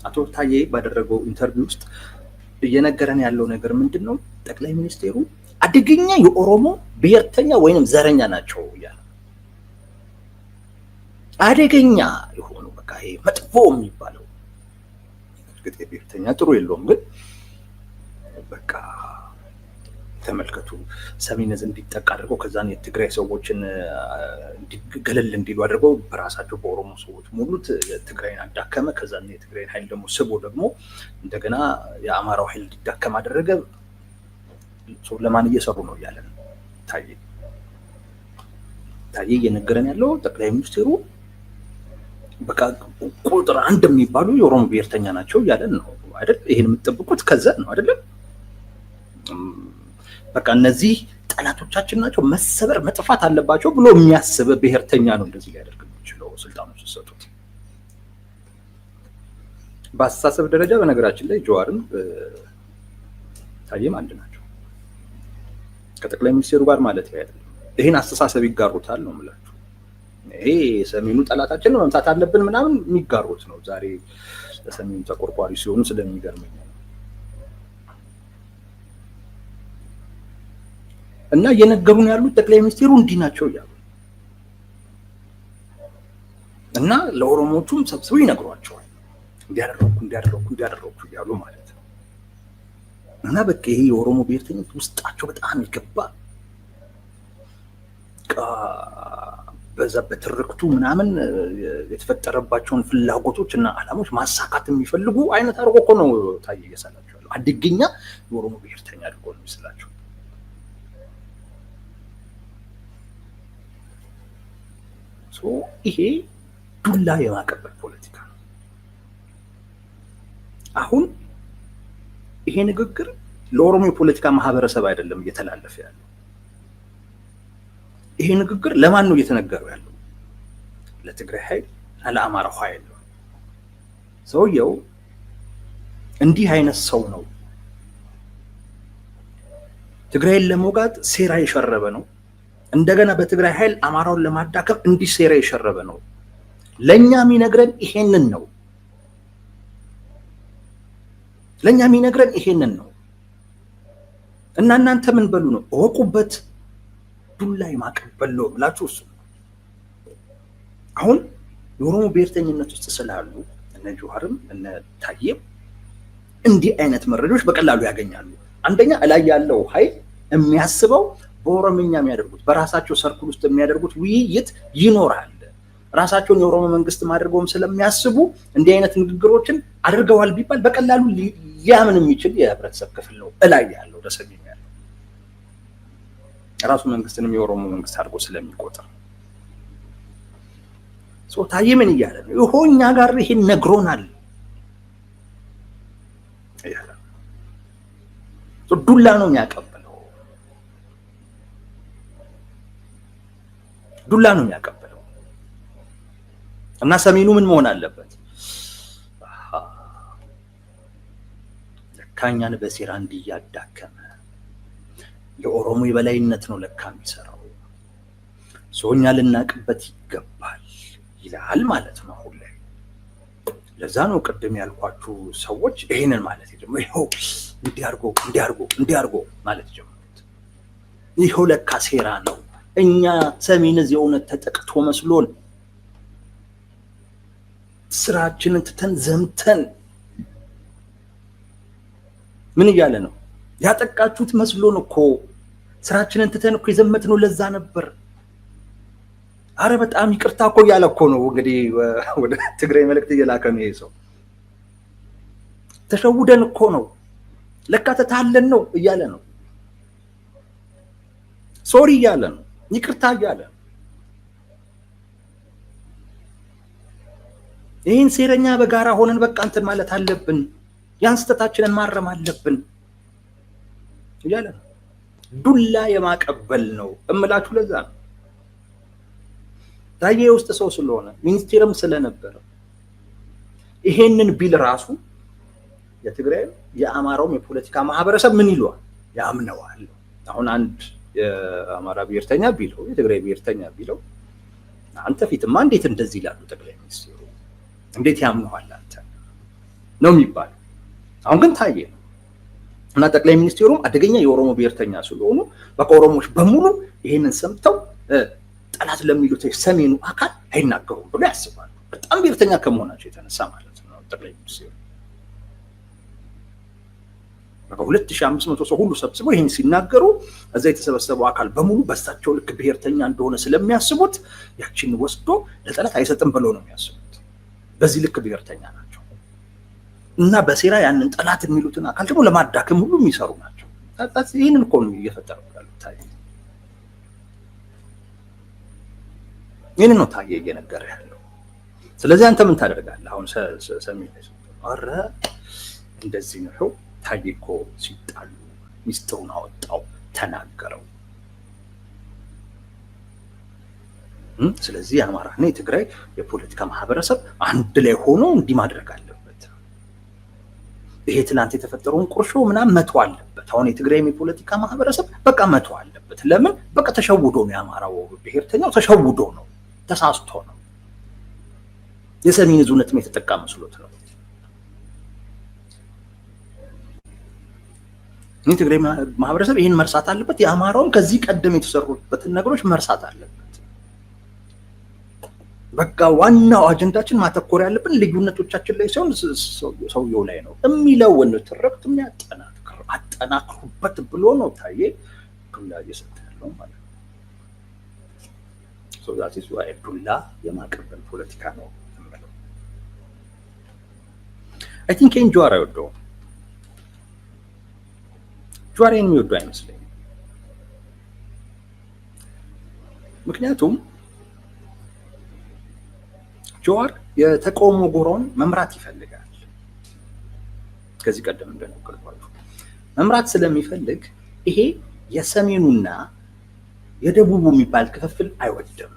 አቶ ታዬ ባደረገው ኢንተርቪው ውስጥ እየነገረን ያለው ነገር ምንድነው? ጠቅላይ ሚኒስቴሩ አደገኛ የኦሮሞ ብሔርተኛ ወይንም ዘረኛ ናቸው እያለ አደገኛ የሆኑ በቃ ይሄ መጥፎ የሚባለው እርግጥ ብሔርተኛ ጥሩ የለውም፣ ግን በቃ ተመልከቱ ሰሜን ዕዝ እንዲጠቃ አድርገው ከዛን የትግራይ ሰዎችን ገለል እንዲሉ አድርገው በራሳቸው በኦሮሞ ሰዎች ሙሉት ትግራይን አዳከመ። ከዛን የትግራይን ኃይል ደግሞ ስቦ ደግሞ እንደገና የአማራው ኃይል እንዲዳከም አደረገ። ለማን እየሰሩ ነው እያለን ታዬ እየነገረን ያለው ጠቅላይ ሚኒስትሩ በቃ ቁጥር አንድ የሚባሉ የኦሮሞ ብሔርተኛ ናቸው እያለን ነው አይደል? ይሄን የምትጠብቁት ከዛ ነው አይደለም? በቃ እነዚህ ጠላቶቻችን ናቸው፣ መሰበር መጥፋት አለባቸው ብሎ የሚያስብ ብሔርተኛ ነው እንደዚህ ሊያደርግ የሚችለው ስልጣኑ ሲሰጡት። በአስተሳሰብ ደረጃ በነገራችን ላይ ጀዋርም ታዬም አንድ ናቸው ከጠቅላይ ሚኒስትሩ ጋር ማለት አይደለም። ይሄን አስተሳሰብ ይጋሩታል ነው የምላችሁ። ይሄ ሰሜኑ ጠላታችን ነው መምታት አለብን ምናምን የሚጋሩት ነው። ዛሬ ለሰሜኑ ተቆርቋሪ ሲሆኑ ስለሚገርመኝ እና እየነገሩን ያሉት ጠቅላይ ሚኒስትሩ እንዲህ ናቸው እያሉ እና ለኦሮሞቹም ሰብስበው ይነግሯቸዋል እንዲያደረኩ እያሉ ማለት ነው። እና በቃ ይሄ የኦሮሞ ብሔርተኝነት ውስጣቸው በጣም ይገባ በዛ በትርክቱ ምናምን የተፈጠረባቸውን ፍላጎቶች እና አላማዎች ማሳካት የሚፈልጉ አይነት አድርጎ እኮ ነው ታዬ እየሳላቸው ያለው። አደገኛ የኦሮሞ ብሔርተኛ አድርጎ ነው የሚስላቸው። ይሄ ዱላ የማቀበል ፖለቲካ ነው። አሁን ይሄ ንግግር ለኦሮሞ የፖለቲካ ማህበረሰብ አይደለም እየተላለፈ ያለው። ይሄ ንግግር ለማን ነው እየተነገረው ያለው? ለትግራይ ኃይል፣ ለአማራው ኃይል ነው። ሰውየው እንዲህ አይነት ሰው ነው። ትግራይን ለመውጋት ሴራ የሸረበ ነው። እንደገና በትግራይ ኃይል አማራውን ለማዳከም እንዲህ ሴራ የሸረበ ነው። ለኛ የሚነግረን ይሄንን ነው። ለኛ የሚነግረን ይሄንን ነው። እና እናንተ ምን በሉ ነው? እወቁበት፣ ዱላ የማቀበል ነው ብላችሁ እሱ አሁን የኦሮሞ ብሔርተኝነት ውስጥ ስላሉ እነ ጀዋርም እነ ታዬም እንዲህ አይነት መረጃዎች በቀላሉ ያገኛሉ። አንደኛ እላይ ያለው ኃይል የሚያስበው በኦሮምኛ የሚያደርጉት በራሳቸው ሰርክል ውስጥ የሚያደርጉት ውይይት ይኖራል። ራሳቸውን የኦሮሞ መንግስት ማድረገውም ስለሚያስቡ እንዲህ አይነት ንግግሮችን አድርገዋል ቢባል በቀላሉ ሊያምን የሚችል የህብረተሰብ ክፍል ነው እላይ ያለው ደሰሚም ያለው ራሱ መንግስትንም የኦሮሞ መንግስት አድርጎ ስለሚቆጥር። ታዬ ምን እያለ ነው? ይሄ እኛ ጋር ይሄን ነግሮናል እያለ ዱላ ነው የሚያቀብለው። ዱላ ነው የሚያቀብለው። እና ሰሜኑ ምን መሆን አለበት? ለካኛን በሴራ እንዲያዳከመ የኦሮሞ የበላይነት ነው ለካ የሚሰራው። ሶኛ ልናቅበት ይገባል ይላል ማለት ነው አሁን ላይ። ለዛ ነው ቅድም ያልኳችሁ ሰዎች ይሄንን ማለት ይጀምሩ። ይሄው እንዲያርጎ ማለት ጀምሩት። ይሄው ለካ ሴራ ነው። እኛ ሰሜን ዕዝ የእውነት ተጠቅቶ መስሎን ስራችንን ትተን ዘምተን ምን እያለ ነው? ያጠቃችሁት መስሎን እኮ ስራችንን ትተን እኮ የዘመትነው ለዛ ነበር። አረ በጣም ይቅርታ እኮ እያለ እኮ ነው እንግዲህ ወደ ትግራይ መልእክት እየላከ ነው ይሄ ሰው። ተሸውደን እኮ ነው ለካ ተታለን ነው እያለ ነው። ሶሪ እያለ ነው። ይቅርታ እያለ ነው። ይህን ሴረኛ በጋራ ሆነን በቃ እንትን ማለት አለብን፣ ያን ስህተታችንን ማረም አለብን እያለ ነው። ዱላ የማቀበል ነው እምላችሁ። ለዛ ነው ታዬ ውስጥ ሰው ስለሆነ ሚኒስቴርም ስለነበረ ይሄንን ቢል ራሱ የትግራይ የአማራውም የፖለቲካ ማህበረሰብ ምን ይለዋል? ያምነዋል። አሁን አንድ የአማራ ብሔርተኛ ቢለው የትግራይ ብሔርተኛ ቢለው አንተ ፊትማ እንዴት እንደዚህ ይላሉ ጠቅላይ ሚኒስትሩ እንዴት ያምነዋል አንተ ነው የሚባለው። አሁን ግን ታየ እና ጠቅላይ ሚኒስትሩም አደገኛ የኦሮሞ ብሔርተኛ ስለሆኑ በቃ ኦሮሞዎች በሙሉ ይሄንን ሰምተው ጠላት ለሚሉት ሰሜኑ አካል አይናገሩም ብሎ ያስባሉ። በጣም ብሔርተኛ ከመሆናቸው የተነሳ ማለት ነው። ጠቅላይ ሚኒስትሩ በቃ 2500 ሰው ሁሉ ሰብስበው ይሄን ሲናገሩ እዛ የተሰበሰበው አካል በሙሉ በሳቸው ልክ ብሔርተኛ እንደሆነ ስለሚያስቡት ያቺን ወስዶ ለጠላት አይሰጥም ብለው ነው የሚያስቡት። በዚህ ልክ ብሔርተኛ ናቸው እና በሴራ ያንን ጠላት የሚሉትን አካል ደግሞ ለማዳከም ሁሉ የሚሰሩ ናቸው። ይሄንን እኮ ነው እየፈጠሩ ያሉት። ይሄንን ነው ታየ እየነገረ ያለው። ስለዚህ አንተ ምን ታደርጋለህ? አሁን ሰሚል አረ እንደዚህ ነው ታየ እኮ ሲጣሉ ሚስጥሩን አወጣው ተናገረው። ስለዚህ የአማራና የትግራይ የፖለቲካ ማህበረሰብ አንድ ላይ ሆኖ እንዲህ ማድረግ አለበት። ይሄ ትናንት የተፈጠረውን ቁርሾ ምናምን መተው አለበት። አሁን የትግራይ የፖለቲካ ማህበረሰብ በቃ መተው አለበት። ለምን? በቃ ተሸውዶ ነው። የአማራው ብሔርተኛው ተሸውዶ ነው፣ ተሳስቶ ነው። የሰሜን ዙነትም የተጠቃ መስሎት ነው። የትግራይ ማህበረሰብ ይሄን መርሳት አለበት። የአማራውም ከዚህ ቀደም የተሰሩበትን ነገሮች መርሳት አለበት። በቃ ዋናው አጀንዳችን ማተኮር ያለብን ልዩነቶቻችን ላይ ሳይሆን ሰውየው ላይ ነው የሚለውን ትርክት አጠናክሩበት ብሎ ነው ታየ ዱላ እየሰጠ ያለው ማለት ነው። ዛት ይዟ ዱላ የማቀበል ፖለቲካ ነው የምለው። አይ ቲንክ ጀዋር አይወደውም። ጀዋርን የሚወዱ አይመስለኝም። ምክንያቱም ጀዋር የተቃውሞ ጎራውን መምራት ይፈልጋል። ከዚህ ቀደም እንደነገርኳችሁ መምራት ስለሚፈልግ ይሄ የሰሜኑና የደቡቡ የሚባል ክፍፍል አይወድም።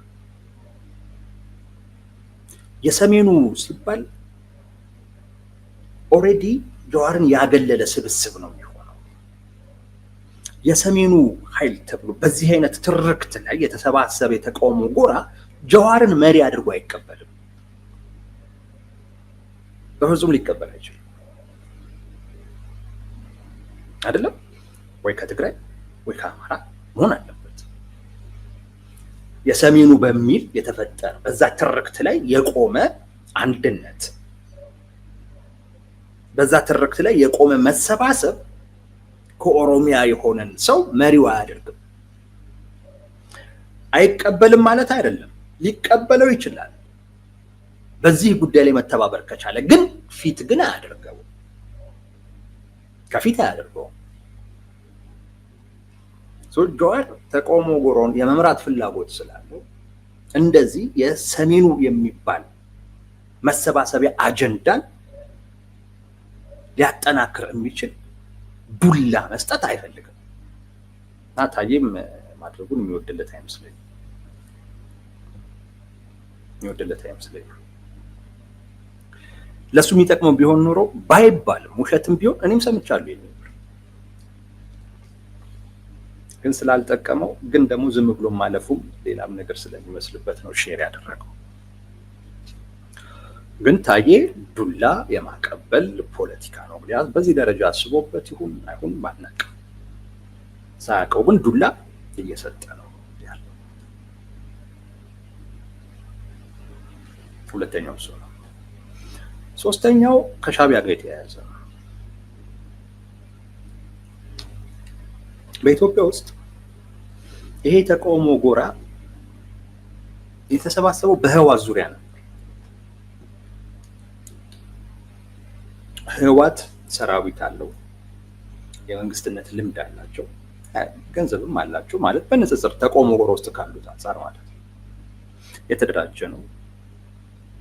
የሰሜኑ ሲባል ኦሬዲ ጀዋርን ያገለለ ስብስብ ነው የሚሆነው። የሰሜኑ ኃይል ተብሎ በዚህ አይነት ትርክት ላይ የተሰባሰበ የተቃውሞ ጎራ ጀዋርን መሪ አድርጎ አይቀበልም። በፍጹም ሊቀበል አይችልም። አይደለም ወይ ከትግራይ ወይ ከአማራ መሆን አለበት። የሰሜኑ በሚል የተፈጠረ በዛ ትርክት ላይ የቆመ አንድነት፣ በዛ ትርክት ላይ የቆመ መሰባሰብ ከኦሮሚያ የሆነን ሰው መሪው አያደርግም። አይቀበልም ማለት አይደለም፣ ሊቀበለው ይችላል በዚህ ጉዳይ ላይ መተባበር ከቻለ። ግን ፊት ግን አያደርገው፣ ከፊት አያደርገው። ጀዋር ተቃውሞ ጎራውን የመምራት ፍላጎት ስላለው እንደዚህ የሰሜኑ የሚባል መሰባሰቢያ አጀንዳን ሊያጠናክር የሚችል ዱላ መስጠት አይፈልግም እና ታየም ማድረጉን የሚወድለት አይመስለኝም። ለሱ የሚጠቅመው ቢሆን ኖሮ ባይባልም ውሸትም ቢሆን እኔም ሰምቻለሁ የሚል ግን ስላልጠቀመው ግን ደግሞ ዝም ብሎ ማለፉም ሌላም ነገር ስለሚመስልበት ነው ሼር ያደረገው። ግን ታየ ዱላ የማቀበል ፖለቲካ ነው። በዚህ ደረጃ አስቦበት ይሁን አይሁን ማናውቅም። ሳያውቀው ግን ዱላ እየሰጠ ነው ያለው። ሁለተኛው እሱ ነው። ሶስተኛው ከሻዕቢያ ጋር የተያያዘ ነው። በኢትዮጵያ ውስጥ ይሄ ተቃውሞ ጎራ የተሰባሰበው በህወሓት ዙሪያ ነው። ህወሓት ሰራዊት አለው፣ የመንግስትነት ልምድ አላቸው፣ ገንዘብም አላቸው። ማለት በንጽጽር ተቃውሞ ጎራ ውስጥ ካሉት አንፃር ማለት ነው። የተደራጀ ነው፣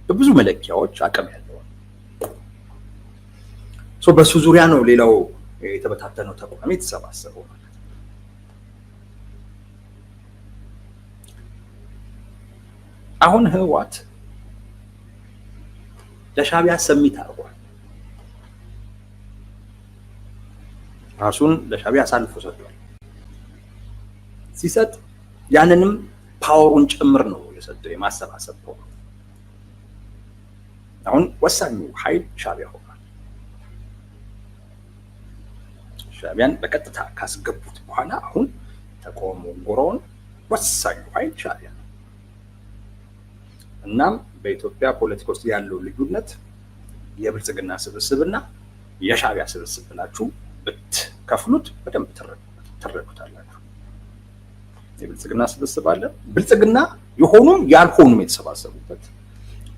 በብዙ መለኪያዎች አቅም ያለው። በሱ ዙሪያ ነው ሌላው የተበታተነው ተቋም የተሰባሰበው ማለት ነው። አሁን ህወሓት ለሻዕቢያ ሰሚት አድርጓል። ራሱን ለሻዕቢያ አሳልፎ ሰጥቷል። ሲሰጥ ያንንም ፓወሩን ጭምር ነው የሰጠው፣ የማሰባሰብ ፓወር። አሁን ወሳኙ ኃይል ሻዕቢያ ሆኗል። ሻዕቢያን በቀጥታ ካስገቡት በኋላ አሁን ተቃውሞ ጎራውን ወሳኝ ኃይል ሻዕቢያ ነው። እናም በኢትዮጵያ ፖለቲካ ውስጥ ያለው ልዩነት የብልጽግና ስብስብና የሻዕቢያ ስብስብ ብላችሁ ብትከፍሉት በደንብ ትረዱታላችሁ። የብልጽግና ስብስብ አለ፣ ብልጽግና የሆኑም ያልሆኑም የተሰባሰቡበት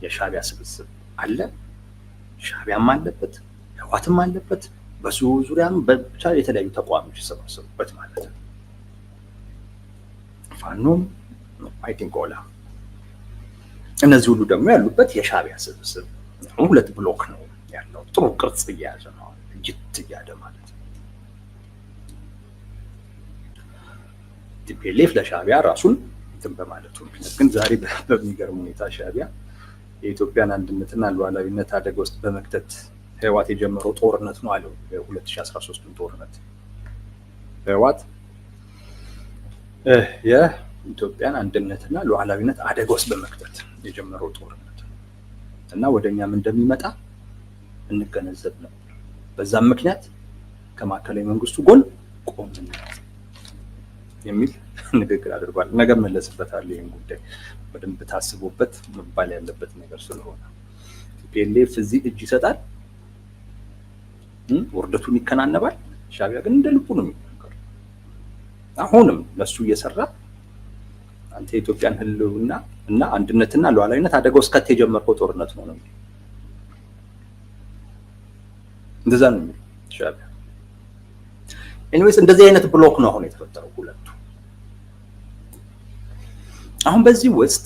የሻዕቢያ ስብስብ አለ። ሻዕቢያም አለበት፣ ህወሓትም አለበት፣ በሱ ዙሪያም ብቻ የተለያዩ ተቋሞች የተሰባሰቡበት ማለት ነው። ፋኖም ፋይቲንግ ኦላ እነዚህ ሁሉ ደግሞ ያሉበት የሻዕቢያ ስብስብ ሁለት ብሎክ ነው ያለው። ጥሩ ቅርጽ እየያዘ ነው እጅት እያለ ማለት ነው። ቲፒኤልኤፍ ለሻዕቢያ ራሱን እንትን በማለቱ ግን ዛሬ በሚገርም ሁኔታ ሻዕቢያ የኢትዮጵያን አንድነትና ሉዓላዊነት አደጋ ውስጥ በመክተት ህወሓት የጀመረው ጦርነት ነው አለው። የ2013ን ጦርነት ህወሓት የኢትዮጵያን አንድነትና ሉዓላዊነት አደጋ ውስጥ በመክተት የጀመረው ጦርነት እና ወደኛም እንደሚመጣ እንገነዘብ ነበር። በዛም ምክንያት ከማዕከላዊ መንግስቱ ጎን ቆምን የሚል ንግግር አድርጓል። ነገ መለስበታለሁ። ይህን ጉዳይ በደንብ ታስቦበት መባል ያለበት ነገር ስለሆነ ቲፒኤልኤፍ እዚህ እጅ ይሰጣል፣ ውርደቱን ይከናነባል። ሻዕቢያ ግን እንደ ልቡ ነው የሚናገረው። አሁንም ለሱ እየሰራ አንተ የኢትዮጵያን ህልውና እና አንድነትና ሉዓላዊነት አደጋ ውስጥ ከት የጀመርከው ጦርነት ነው ነው እንደዛ ነው የሚለው ሻዕቢያ። ኤኒዌይስ እንደዚህ አይነት ብሎክ ነው አሁን የተፈጠረው ሁለቱ። አሁን በዚህ ውስጥ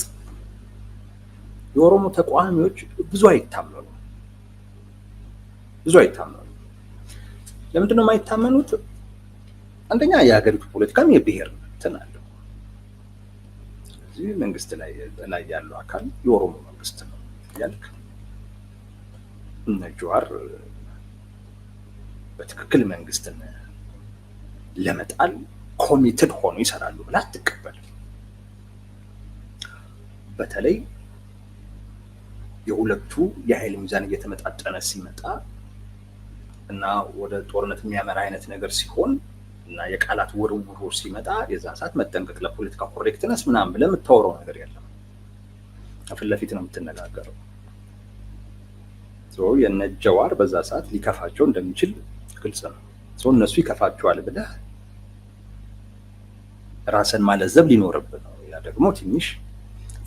የኦሮሞ ተቃዋሚዎች ብዙ አይታመኑም። ለምንድን ነው የማይታመኑት? አንደኛ የሀገሪቱ ፖለቲካም የብሔር እንትን አለው። ስለዚህ መንግስት ላይ ያለው አካል የኦሮሞ መንግስት ነው ያልክ እነ ጀዋር በትክክል መንግስትን ለመጣል ኮሚትድ ሆኖ ይሰራሉ ብላ አትቀበል። በተለይ የሁለቱ የኃይል ሚዛን እየተመጣጠነ ሲመጣ እና ወደ ጦርነት የሚያመራ አይነት ነገር ሲሆን እና የቃላት ውርውሩ ሲመጣ የዛ ሰዓት መጠንቀቅ፣ ለፖለቲካ ኮሬክትነስ ምናምን ብለህ የምታወራው ነገር የለም። ፊት ለፊት ነው የምትነጋገረው። የነ ጀዋር በዛ ሰዓት ሊከፋቸው እንደሚችል ግልጽ ነው። እነሱ ይከፋቸዋል ብለህ ራስን ማለዘብ ሊኖርብህ ነው። ያ ደግሞ ትንሽ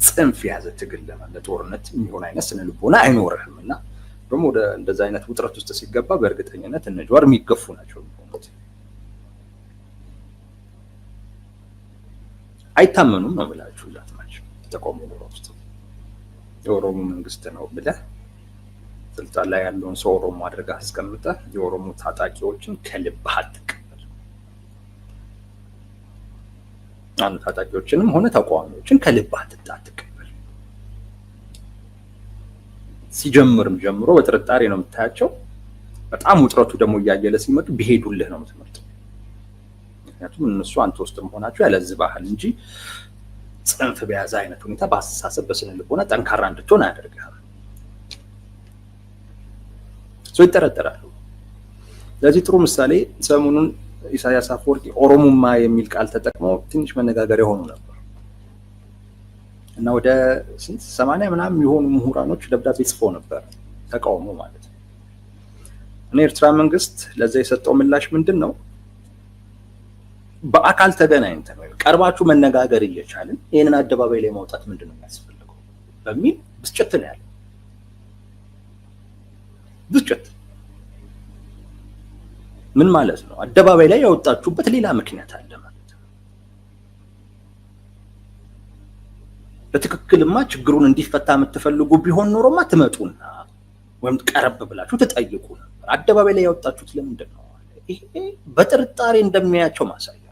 ጽንፍ የያዘ ትግል ለጦርነት የሚሆን አይነት ስነ ልቦና አይኖርህም እና ደግሞ ወደ እንደዛ አይነት ውጥረት ውስጥ ሲገባ በእርግጠኝነት እነ ጀዋር የሚገፉ ናቸው የሚሆኑት። አይታመኑም ነው ብላችሁ ዛት ናቸው ተቆሙ ውስጥ የኦሮሞ መንግስት ነው ብለህ ስልጣን ላይ ያለውን ሰው ኦሮሞ አድርገህ አስቀምጠህ የኦሮሞ ታጣቂዎችን ከልብህ አትቀበል። አንተ ታጣቂዎችንም ሆነ ተቃዋሚዎችን ከልብህ አትቀበል። ሲጀምርም ጀምሮ በጥርጣሬ ነው የምታያቸው። በጣም ውጥረቱ ደግሞ እያየለ ሲመጡ ቢሄዱልህ ነው የምትመርጠው። ምክንያቱም እነሱ አንተ ውስጥ መሆናቸው ያለዝባሃል እንጂ ጽንፍ በያዘ አይነት ሁኔታ በአስተሳሰብ በስነ ልቦና ጠንካራ እንድትሆን አያደርግህም። ይጠረጠራሉ። ለዚህ ጥሩ ምሳሌ ሰሞኑን ኢሳያስ አፈወርቂ ኦሮሞማ የሚል ቃል ተጠቅመው ትንሽ መነጋገሪያ ሆኖ ነበር እና ወደ 80 ምናምን የሆኑ ምሁራኖች ደብዳቤ ጽፈው ነበር፣ ተቃውሞ ማለት ነው። እኔ ኤርትራ መንግስት ለዛ የሰጠው ምላሽ ምንድን ነው? በአካል ተገናኝተን ወይ ቀርባችሁ መነጋገር እየቻልን ይሄንን አደባባይ ላይ ማውጣት ምንድን ነው የሚያስፈልገው በሚል ብስጭት ነው ያለው። ብስጭት ምን ማለት ነው? አደባባይ ላይ ያወጣችሁበት ሌላ ምክንያት አለ ማለት ነው። በትክክልማ ችግሩን እንዲፈታ የምትፈልጉ ቢሆን ኖሮማ ትመጡና ወይም ቀረብ ብላችሁ ትጠይቁ ነበር። አደባባይ ላይ ያወጣችሁት ለምንድን ነው? ይሄ በጥርጣሬ እንደሚያያቸው ማሳያ።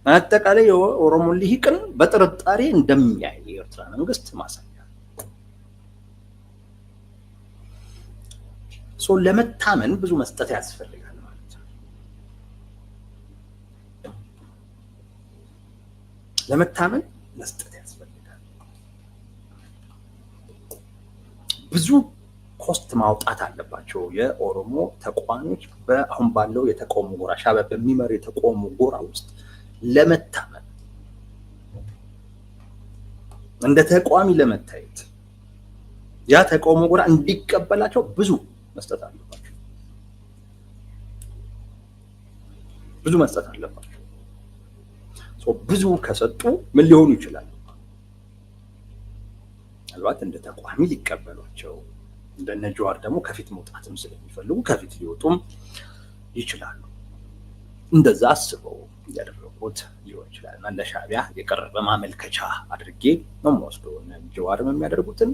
አጠቃላይ የኦሮሞ ልሂቅን በጥርጣሬ እንደሚያይ የኤርትራ መንግስት ማሳያ። ለመታመን ብዙ መስጠት ያስፈልጋል ማለት ነው። ለመታመን መስጠት ያስፈልጋል። ብዙ ኮስት ማውጣት አለባቸው የኦሮሞ ተቋሚዎች በአሁን ባለው የተቃውሞ ጎራ ሻዕቢያ በሚመሩ የተቃውሞ ጎራ ውስጥ ለመታመን እንደ ተቋሚ ለመታየት ያ ተቃውሞ ጎራ እንዲቀበላቸው ብዙ መስጠት አለባቸው። ብዙ ከሰጡ ምን ሊሆኑ ይችላሉ? ምናልባት እንደ ተቋሚ ሊቀበሏቸው፣ እንደነ ጀዋር ደግሞ ከፊት መውጣትም ስለሚፈልጉ ከፊት ሊወጡም ይችላሉ። እንደዛ አስበው ያደረጉት ሊሆን ይችላል። እና ለሻዕቢያ የቀረበ ማመልከቻ አድርጌ ነው የምወስደው። እነ ጀዋርም የሚያደርጉትን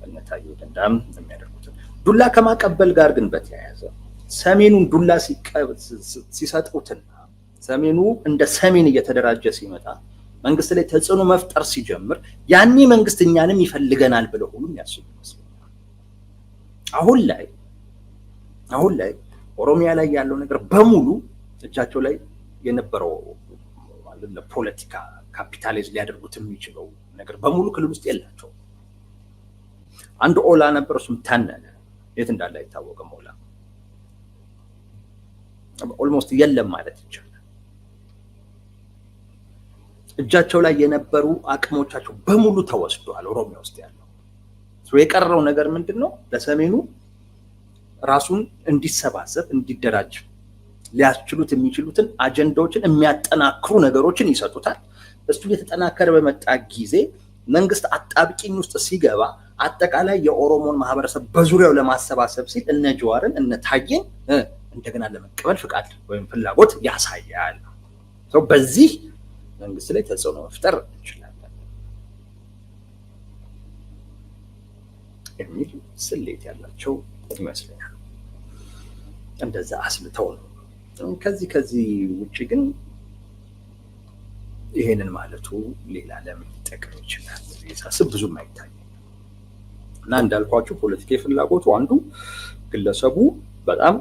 እነ ታዬ ደንዳም የሚያደርጉትን ዱላ ከማቀበል ጋር ግን በተያያዘ ሰሜኑን ዱላ ሲሰጡትና ሰሜኑ እንደ ሰሜን እየተደራጀ ሲመጣ መንግስት ላይ ተጽዕኖ መፍጠር ሲጀምር ያኔ መንግስት እኛንም ይፈልገናል ብለው ሁሉም ያስቡ ይመስለኛል። አሁን ላይ ኦሮሚያ ላይ ያለው ነገር በሙሉ እጃቸው ላይ የነበረው ማለት ለፖለቲካ ካፒታሊዝም ሊያደርጉት የሚችለው ነገር በሙሉ ክልል ውስጥ የላቸው። አንድ ኦላ ነበር፣ እሱም ታነነ፣ የት እንዳለ አይታወቅም። ኦላ ኦልሞስት የለም ማለት ይቻላል። እጃቸው ላይ የነበሩ አቅሞቻቸው በሙሉ ተወስዷል። ኦሮሚያ ውስጥ ያለው የቀረው ነገር ምንድነው? ለሰሜኑ ራሱን እንዲሰባሰብ እንዲደራጅ ሊያስችሉት የሚችሉትን አጀንዳዎችን የሚያጠናክሩ ነገሮችን ይሰጡታል። እሱ እየተጠናከረ በመጣ ጊዜ መንግስት አጣብቂኝ ውስጥ ሲገባ አጠቃላይ የኦሮሞን ማህበረሰብ በዙሪያው ለማሰባሰብ ሲል እነ ጀዋርን እነ ታዬን እንደገና ለመቀበል ፍቃድ ወይም ፍላጎት ያሳያል። በዚህ መንግስት ላይ ተጽዕኖ መፍጠር እንችላለን የሚል ስሌት ያላቸው ይመስለኛል። እንደዛ አስልተው ነው። ከዚህ ውጭ ግን ይሄንን ማለቱ ሌላ ለምን ሊጠቅም ይችላል ሳስብ ብዙም አይታይም። እና እንዳልኳችሁ ፖለቲካዊ ፍላጎቱ አንዱ ግለሰቡ በጣም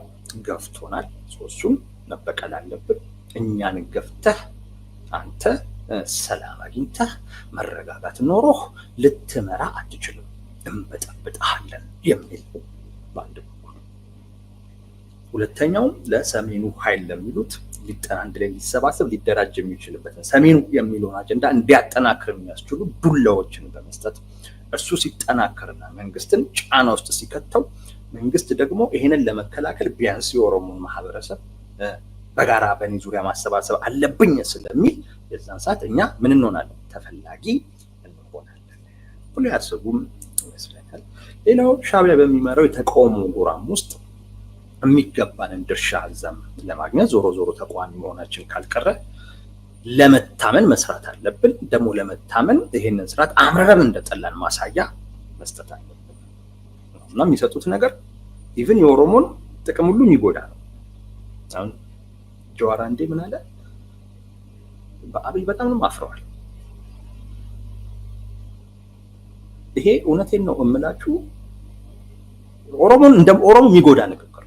ገፍቶናል፣ እሱን መበቀል አለብን። እኛን ገፍተህ አንተ ሰላም አግኝተህ መረጋጋት ኖሮህ ልትመራ አትችልም፣ እንበጠብጥሃለን የሚል ባንድ በኩል። ሁለተኛው ለሰሜኑ ኃይል ለሚሉት አንድ ላይ ሊሰባሰብ ሊደራጅ የሚችልበትን ሰሜኑ የሚለውን አጀንዳ እንዲያጠናክር የሚያስችሉ ዱላዎችን በመስጠት እሱ ሲጠናከርና መንግስትን ጫና ውስጥ ሲከተው መንግስት ደግሞ ይሄንን ለመከላከል ቢያንስ የኦሮሞን ማህበረሰብ በጋራ በኔ ዙሪያ ማሰባሰብ አለብኝ ስለሚል የዛን ሰዓት እኛ ምን እንሆናለን? ተፈላጊ እንሆናለን ብሎ ያስቡም ይመስለኛል። ሌላው ሻዕቢያ በሚመራው የተቃውሞ ጎራም ውስጥ የሚገባንን ድርሻ እዛም ለማግኘት ዞሮ ተቋሚ መሆናችን ካልቀረ ለመታመን መስራት አለብን። ደግሞ ለመታመን ይሄንን ስርዓት አምረረን እንደጠላን ማሳያ መስጠት አለብን። እና የሚሰጡት ነገር ኢቭን የኦሮሞን ጥቅም ሁሉ የሚጎዳ ነው። አሁን ጀዋር አንዴ ምን አለ? በአብይ በጣም ነው ማፍረዋል። ይሄ እውነቴን ነው እምላችሁ፣ ኦሮሞን እንደ ኦሮሞ የሚጎዳ ንግግር፣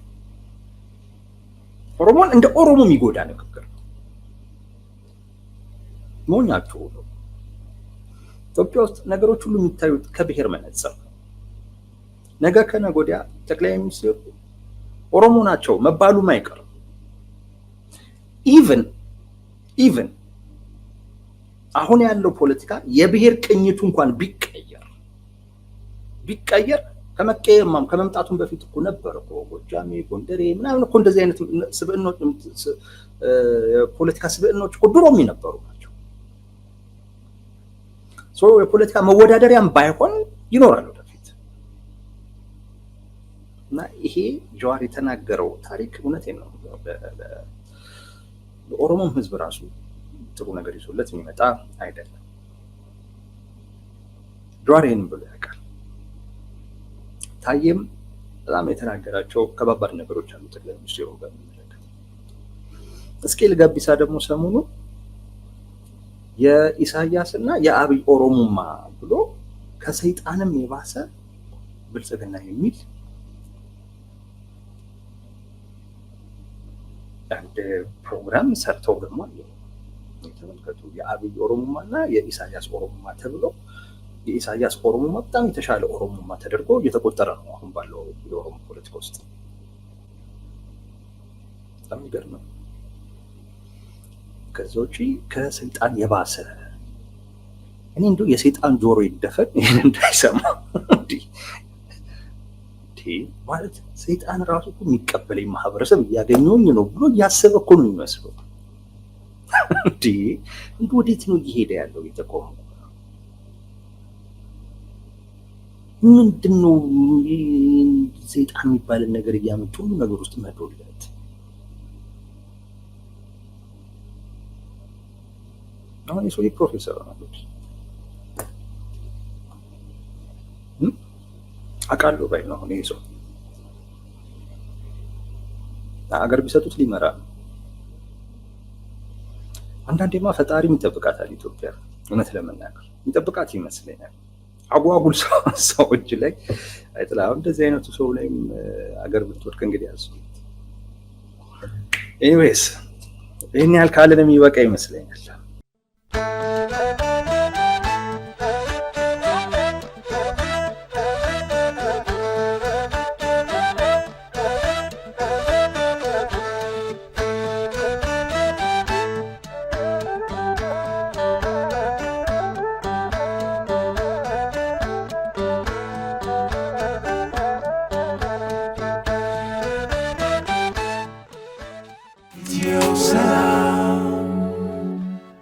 ኦሮሞን እንደ ኦሮሞ የሚጎዳ ንግግር ሞኛችሁ ነው። ኢትዮጵያ ውስጥ ነገሮች ሁሉ የሚታዩት ከብሔር መነጽር ነው። ነገ ከነገ ወዲያ ጠቅላይ ሚኒስትሩ ኦሮሞ ናቸው መባሉም አይቀርም። ኢቭን አሁን ያለው ፖለቲካ የብሔር ቅኝቱ እንኳን ቢቀየር ከመምጣቱን በፊት እኮ ነበር እኮ ጎጃሜ፣ ጎንደሬ ምናምን እኮ እንደዚህ አይነት ስብዕኖች የፖለቲካ ስብዕኖች እኮ ድሮም የነበሩ ናቸው። የፖለቲካ መወዳደሪያም ባይሆን ይኖራል ወደፊት። እና ይሄ ጀዋር የተናገረው ታሪክ እውነቴን ነው ለኦሮሞም ህዝብ ራሱ ጥሩ ነገር ይዞለት የሚመጣ አይደለም። ጀዋር ይህን ብሎ ያውቃል። ታዬም በጣም የተናገራቸው ከባባድ ነገሮች አሉ ጠቅላይ ሚኒስትሩ በሚመለከት። እስኬል ጋቢሳ ደግሞ ሰሞኑ የኢሳያስና የአብይ ኦሮሞማ ብሎ ከሰይጣንም የባሰ ብልጽግና የሚል አንድ ፕሮግራም ሰርተው ደግሞ ተመልከቱ። የአብይ ኦሮሞማና የኢሳያስ ኦሮሞማ ተብሎ የኢሳያስ ኦሮሞማ በጣም የተሻለ ኦሮሞማ ተደርጎ እየተቆጠረ ነው አሁን ባለው የኦሮሞ ፖለቲካ ውስጥ። በጣም የሚገርም ነው። ከዛ ውጪ ከሰይጣን የባሰ እኔ እንደው የሰይጣን ጆሮ ይደፈን ይሄን እንዳይሰማ ማለት ሰይጣን ራሱ እኮ የሚቀበለኝ ማህበረሰብ እያገኘሁኝ ነው ብሎ እያሰበ እኮ ነው የሚመስለው። እንደ ወዴት ነው እየሄደ ያለው? የተቆመው ምንድን ነው? ሰይጣን የሚባልን ነገር እያመጡ ሁሉ ነገር ውስጥ መዶለት አሁን የሰው ፕሮፌሰር ነው አውቃለሁ ባይ ነው። አሁን ይሄ ሰው አገር ቢሰጡት ሊመራ ነው። አንዳንዴማ ፈጣሪም ይጠብቃታል ኢትዮጵያ። እውነት ለመናገር ይጠብቃት ይመስለኛል። አጓጉል ሰዎች ላይ አይጥላ። እንደዚህ አይነቱ ሰው ላይም አገር ብትወድቅ እንግዲህ ያሱ ኤኒዌይስ ይህን ያህል ካለን የሚበቃ ይመስለኛል። Dios será.